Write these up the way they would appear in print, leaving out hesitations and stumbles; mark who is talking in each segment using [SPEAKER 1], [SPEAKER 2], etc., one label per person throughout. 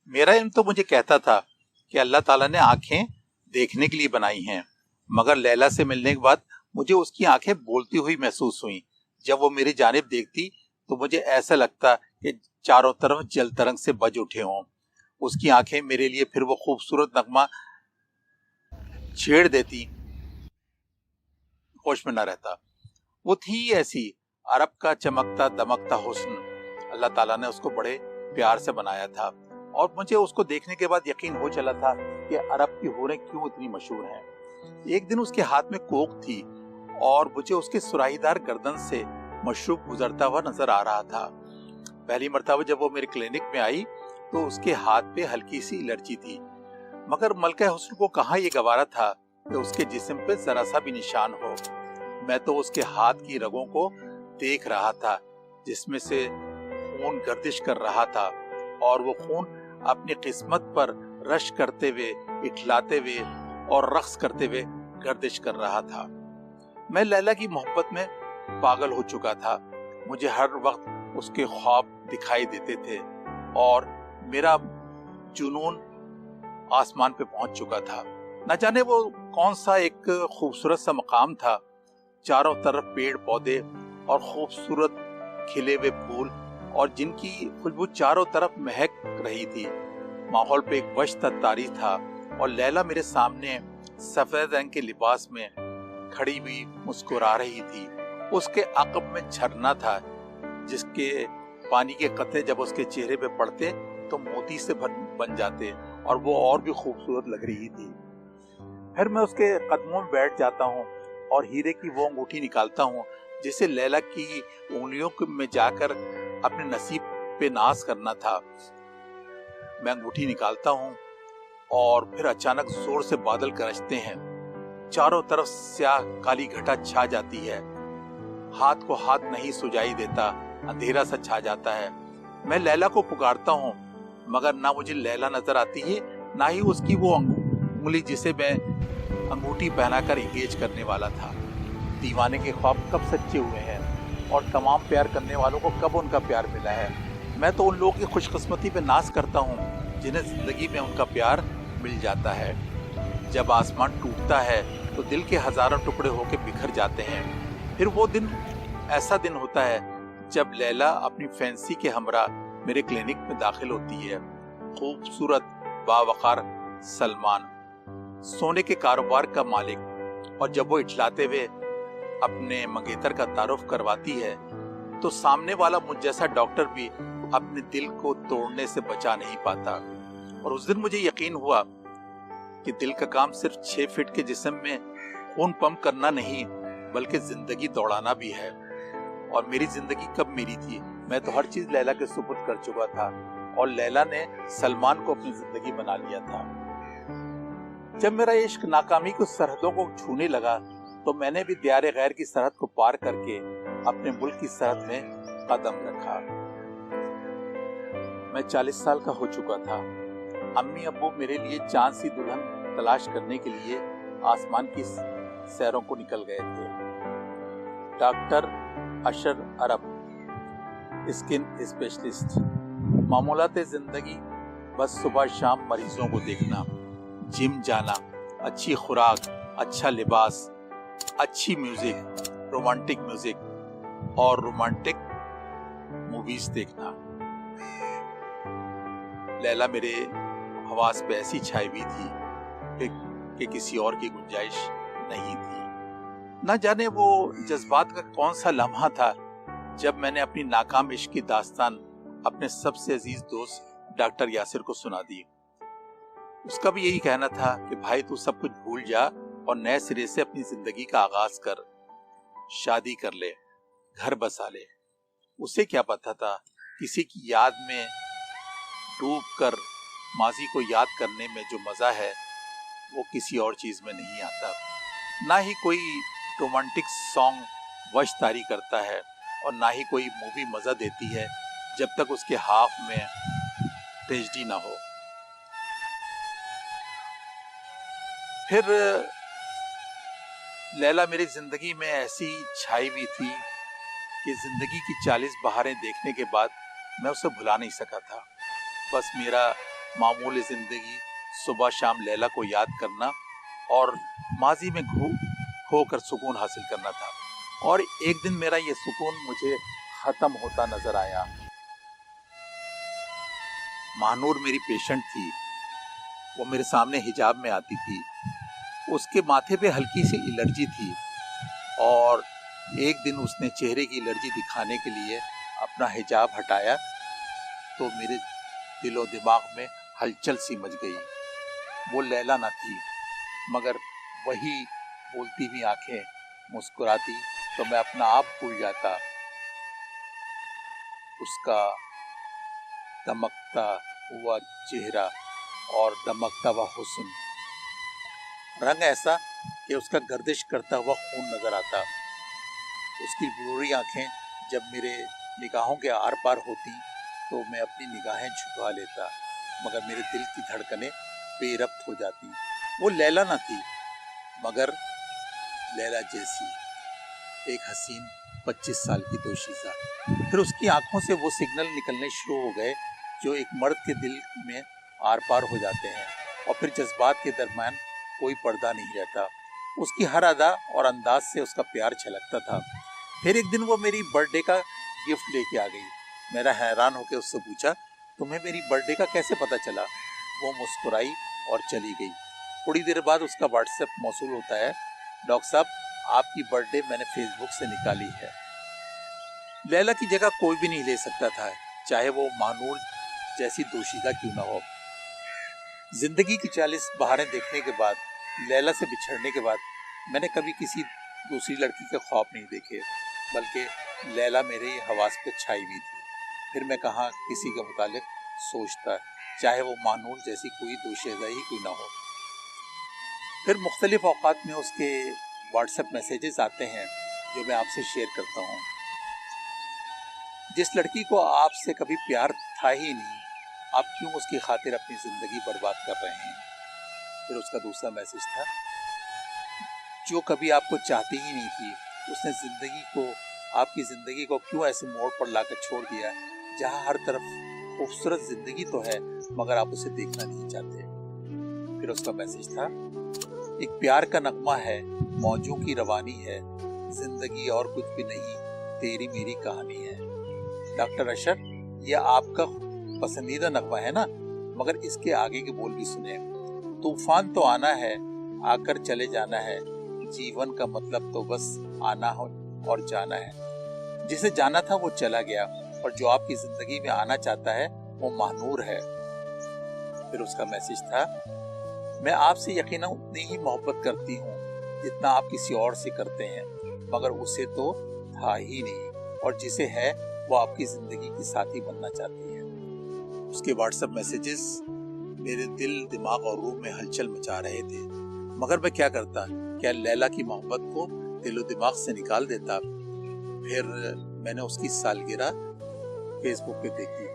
[SPEAKER 1] मेरा इल्म तो मुझे कहता था कि अल्लाह ताला ने आंखें देखने के लिए बनाई हैं, मगर लैला से मिलने के बाद मुझे उसकी आंखें बोलती हुई महसूस हुई। जब वो मेरी जानिब देखती तो मुझे ऐसा लगता कि चारों तरफ जल तरंग से बज उठे हों। उसकी आंखें मेरे लिए फिर वो खूबसूरत नगमा छेड़ देती, होश में न रहता। वो थी ऐसी अरब का चमकता दमकता हुस्न। अल्लाह ताला ने उसको बड़े प्यार से बनाया था और मुझे उसको देखने के बाद यकीन हो चला था कि अरब की हूरें क्यों इतनी मशहूर हैं। एक दिन उसके हाथ में कोक थी और मुझे उसके सुराहीदार गर्दन से मशरूब गुजरता हुआ नजर आ रहा था। पहली मर्तबा जब वो मेरे क्लिनिक में आई तो उसके हाथ पे हल्की सी एलर्जी थी, मगर मलका हुस्न को कहाँ ये गवारा था कि उसके जिस्म पे जरा सा भी निशान हो। मैं तो उसके हाथ की रगों को देख रहा था जिसमें से खून गर्दिश कर रहा था और वो खून अपनी किस्मत पर रश करते हुए, इठलाते हुए और रक्स करते हुए गर्दिश कर रहा था। मैं लैला की मोहब्बत में पागल हो चुका था। मुझे हर वक्त उसके ख्वाब दिखाई देते थे और मेरा जुनून आसमान पे पहुंच चुका था। न जाने वो कौन सा एक खूबसूरत सा मकाम था, चारों तरफ पेड़ पौधे और खूबसूरत खिले हुए फूल और जिनकी खुशबू चारों तरफ महक रही थी। माहौल पे एक वश तारी था और लैला मेरे सामने सफेद रंग के लिबास में खड़ी हुई मुस्कुरा रही थी। उसके अक़ब में झरना था जिसके पानी के कतरे जब उसके चेहरे पे पड़ते तो मोती से बन जाते और वो और भी खूबसूरत लग रही थी। फिर मैं उसके कदमों में बैठ जाता हूँ और हीरे की वो अंगूठी निकालता हूँ जिसे लैला की उंगलियों में जाकर अपने नसीब पे नाज करना था। मैं अंगूठी निकालता हूँ और फिर अचानक जोर से बादल गरजते हैं। चारों तरफ स्याह काली घटा छा जाती है। हाथ को हाथ नहीं सुझाई देता, अंधेरा सा छा जाता है। मैं लैला को पुकारता हूँ मगर ना मुझे लैला नजर आती है, ना ही उसकी वो उंगली जिसे मैं अंगूठी पहनाकर इंगेज करने वाला था। दीवाने के ख्वाब कब सच्चे हुए हैं और तमाम प्यार करने वालों को कब उनका प्यार मिला है। मैं तो उन लोगों की खुशकिस्मती पे नाज करता हूँ जिन्हें जिंदगी में उनका प्यार मिल जाता है। जब आसमान टूटता है तो दिल के हजारों टुकड़े होकर बिखर जाते हैं। फिर वो दिन ऐसा दिन होता है जब लैला अपनी फैंसी के हमरा मेरे क्लिनिक में दाखिल होती है। खूबसूरत बावकार सलमान, सोने के कारोबार का मालिक, और जब वो इठलाते हुए अपने मंगेतर का तारुफ करवाती है तो सामने वाला मुझ जैसा डॉक्टर भी अपने दिल को तोड़ने से बचा नहीं पाता। और उस दिन मुझे यकीन हुआ कि दिल का काम सिर्फ 6 फीट के जिस्म में खून पंप करना नहीं बल्कि जिंदगी दौड़ाना भी है। और मेरी जिंदगी कब मेरी थी, मैं तो हर चीज लैला के सुपुर्द कर चुका था और लैला ने सलमान को अपनी जिंदगी बना लिया था। जब मेरा इश्क नाकामी की सरहदों को छूने लगा तो मैंने भी दियारे गैर की सरहद को पार करके अपने मुल्क की सरहद में कदम रखा। मैं 40 साल का हो चुका था। अम्मी अब्बू मेरे लिए चांद सी दुल्हन तलाश करने के लिए आसमान की सैरों को निकल गए थे। डॉक्टर अशर अरब, स्किन स्पेशलिस्ट। मामूलात जिंदगी बस सुबह शाम मरीजों को देखना, जिम जाना, अच्छी खुराक, अच्छा लिबास, अच्छी म्यूजिक, रोमांटिक म्यूजिक और रोमांटिक मूवीज देखना। लैला मेरे हवास पे ऐसी छाई हुई थी कि किसी और की गुंजाइश नहीं थी। न जाने वो जज्बात का कौन सा लम्हा था जब मैंने अपनी नाकाम इश्क की दास्तान अपने सबसे अजीज दोस्त डॉक्टर यासिर को सुना दी। उसका भी यही कहना था कि भाई तू सब कुछ भूल जा और नए सिरे से अपनी जिंदगी का आगाज कर, शादी कर ले, घर बसा ले। उसे क्या पता था किसी की याद में डूब कर माजी को याद करने में जो मजा है वो किसी और चीज में नहीं आता। ना ही कोई रोमांटिक सॉन्ग वश तारी करता है और ना ही कोई मूवी मजा देती है जब तक उसके हाफ में ट्रेजेडी ना हो। फिर लैला मेरी जिंदगी में ऐसी छाई हुई थी कि जिंदगी की 40 बहारें देखने के बाद मैं उसे भुला नहीं सका था। बस मेरा मामूली जिंदगी, सुबह शाम लैला को याद करना और माजी में खोकर सुकून हासिल करना था। और एक दिन मेरा ये सुकून मुझे खत्म होता नजर आया। महानूर मेरी पेशेंट थी, वो मेरे सामने हिजाब में आती थी। उसके माथे पे हल्की सी एलर्जी थी और एक दिन उसने चेहरे की एलर्जी दिखाने के लिए अपना हिजाब हटाया तो मेरे दिलो दिमाग में हलचल सी मच गई। वो लैला ना थी मगर वही बोलती हुई आंखें, मुस्कुराती तो मैं अपना आप भूल जाता। उसका दमकता हुआ चेहरा और दमकता हुआ हुस्न, रंग ऐसा कि उसका गर्दिश करता हुआ खून नजर आता। उसकी बुरी आंखें जब मेरे निगाहों के आर पार होती तो मैं अपनी निगाहें झुका लेता मगर मेरे दिल की धड़कनें बेरब्त हो जाती। वो लैला न थी मगर लैला जैसी एक हसीन 25 साल की दोशीज़ा। फिर उसकी आंखों से वो सिग्नल निकलने शुरू हो गए जो एक मर्द के दिल में आर पार हो जाते हैं और फिर जज्बात के दरमियान कोई पर्दा नहीं रहता। उसकी हर अदा और अंदाज से उसका प्यार छलकता था। फिर एक दिन वो मेरी बर्थडे का गिफ्ट लेके आ गई। मेरा हैरान होकर उससे पूछा, तुम्हें मेरी बर्थडे का कैसे पता चला? वो मुस्कुराई और चली गई। थोड़ी देर बाद उसका व्हाट्सएप मौसूल होता है, डॉक्टर साहब आपकी बर्थडे मैंने फेसबुक से निकाली है। लैला की जगह कोई भी नहीं ले सकता था, चाहे वो महानूर जैसी दोशीदा क्यों ना हो। जिंदगी की 40 बहारें देखने के बाद, लैला से बिछड़ने के बाद मैंने कभी किसी दूसरी लड़की के ख्वाब नहीं देखे, बल्कि लैला मेरे हवास पे छाई हुई थी। फिर मैं कहाँ किसी के मुतालिक सोचता, चाहे वो महानूर जैसी कोई दोशीदा ही क्यों ना हो। फिर मुख्तलिफ औकात में उसके व्हाट्सएप मैसेजेस आते हैं जो मैं आपसे शेयर करता हूँ। जिस लड़की को आपसे कभी प्यार था ही नहीं, आप क्यों उसकी खातिर अपनी जिंदगी बर्बाद कर रहे हैं? फिर उसका दूसरा मैसेज था, जो कभी आपको चाहती ही नहीं थी, उसने आपकी जिंदगी को क्यों ऐसे मोड़ पर लाकर छोड़ दिया जहां हर तरफ खूबसूरत जिंदगी तो है मगर आप उसे देखना नहीं चाहते। फिर उसका मैसेज था, एक प्यार का नगमा है, मौजों की रवानी है, जिंदगी और कुछ भी नहीं, तेरी मेरी कहानी है। डॉक्टर अशर, यह आपका पसंदीदा नगमा है ना, मगर इसके आगे के बोल भी सुने। तूफान तो आना है, आकर चले जाना है, जीवन का मतलब तो बस आना हो और जाना है। जिसे जाना था वो चला गया और जो आपकी जिंदगी में आना चाहता है वो महानूर है। फिर उसका मैसेज था, मैं आपसे यकीनन उतनी ही मोहब्बत करती हूँ जितना आप किसी और से करते हैं, मगर उसे तो था ही नहीं और जिसे है वो आपकी जिंदगी की साथी बनना चाहती है। उसके व्हाट्सएप मैसेजेस मेरे दिल, दिमाग और रूह में हलचल मचा रहे थे, मगर मैं क्या करता? क्या लैला की मोहब्बत को दिलो दिमाग से निकाल देता? फिर मैंने उसकी सालगिरह फेसबुक पे देखी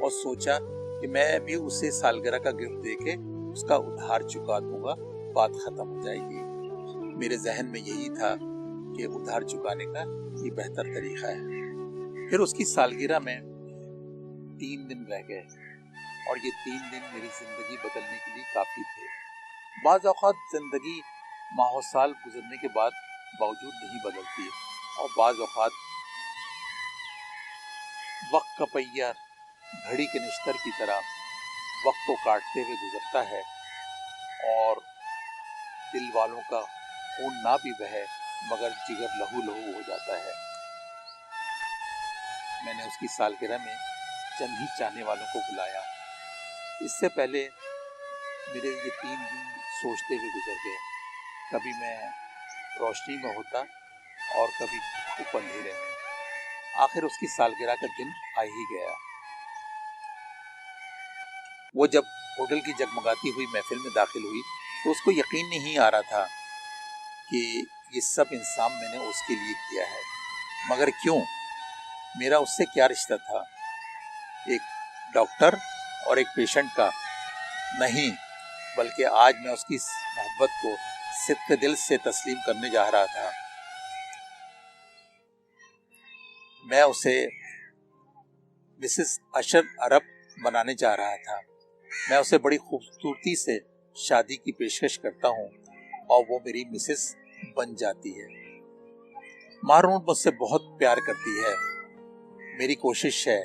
[SPEAKER 1] और सोचा कि मैं भी उसे सालगिरह का गिफ्ट देके उसका उधार चुका दूंगा, बात खत्म हो जाएगी। मेरे जहन में यही था कि उधार चुकाने का ये बेहतर तरीका है। फिर उसकी सालगिरह में 3 दिन रह गए और ये 3 दिन मेरी जिंदगी बदलने के लिए काफी थे। बाज़ औक़ात जिंदगी माह साल गुजरने के बाद बावजूद नहीं बदलती और बाज़ औक़ात वक्त का पहिया घड़ी के निश्तर की तरह वक्त को काटते हुए गुजरता है और दिल वालों का खून ना भी बहे मगर जिगर लहू लहू हो जाता है। मैंने उसकी सालगिरह में चंद ही चाहने वालों को बुलाया। इससे पहले मेरे ये 3 दिन सोचते हुए गुजर गए। कभी मैं रोशनी में होता और कभी खूब अंधेरे में। आखिर उसकी सालगिरह का दिन आ ही गया। वो जब होटल की जगमगाती हुई महफिल में दाखिल हुई तो उसको यकीन नहीं आ रहा था कि ये सब इंतजाम मैंने उसके लिए किया है। मगर क्यों? मेरा उससे क्या रिश्ता था? एक डॉक्टर और एक पेशेंट का नहीं, बल्कि आज मैं उसकी मोहब्बत को सिद्क़ दिल से तस्लीम करने जा रहा था। मैं उसे मिसेस अशर अरब बनाने जा रहा था। میں اسے بڑی خوبصورتی سے شادی کی پیشکش کرتا ہوں اور وہ میری مسز بن جاتی ہے۔ مہرنور مجھ سے بہت پیار کرتی ہے۔ میری کوشش ہے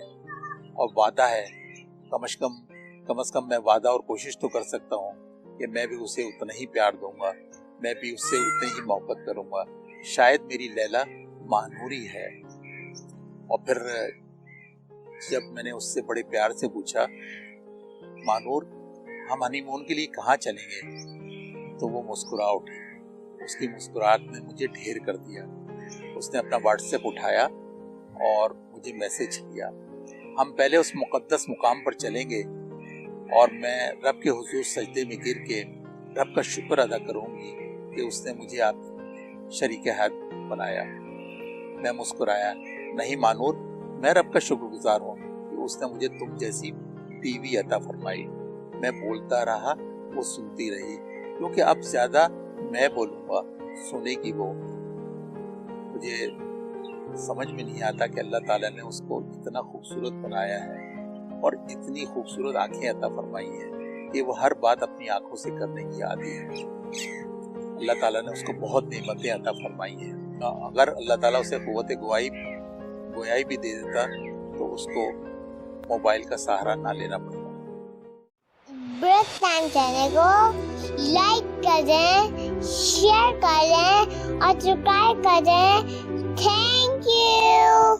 [SPEAKER 1] اور وعدہ ہے، کم از کم میں وعدہ اور کوشش تو کر سکتا ہوں کہ میں بھی اسے اتنا ہی پیار دوں گا، میں بھی اس سے اتنی ہی محبت کروں گا۔ شاید میری لیلا مہنوری ہے۔ اور پھر جب میں نے اس سے بڑے پیار سے پوچھا، مہنور ہم ہنی مون کے لیے کہاں چلیں گے، تو وہ مسکرا اٹھی۔ اس کی مسکراہٹ نے مجھے ڈھیر کر دیا۔ اس نے اپنا واٹس ایپ اٹھایا اور مجھے میسج کیا، ہم پہلے اس مقدس مقام پر چلیں گے اور میں رب کے حضور سجدے میں گر کے رب کا شکر ادا کروں گی کہ اس نے مجھے آپ شریک حیات بنایا۔ میں مسکرایا، نہیں مہنور، میں رب کا شکر گزار ہوں کہ اس نے مجھے تم جیسی بیوی عطا فرمائی۔ میں بولتا رہا، وہ سنتی رہی، کیونکہ اب زیادہ میں بولوں گا سنے گی وہ۔ مجھے سمجھ میں نہیں آتا کہ اللہ تعالیٰ نے اس کو اتنا خوبصورت بنایا ہے اور اتنی خوبصورت آنکھیں عطا فرمائی ہیں کہ وہ ہر بات اپنی آنکھوں سے کرنے کی عادی ہے۔ اللہ تعالیٰ نے اس کو بہت نعمتیں عطا فرمائی ہیں۔ اگر اللہ تعالیٰ اسے قوت گویائی بھی دے دیتا تو اس کو موبائل کا سہارا نہ لینا پڑتا۔
[SPEAKER 2] برک ٹائم چینل کو لائک کریں، شیئر کریں اور سبسکرائب کریں۔ Thank you.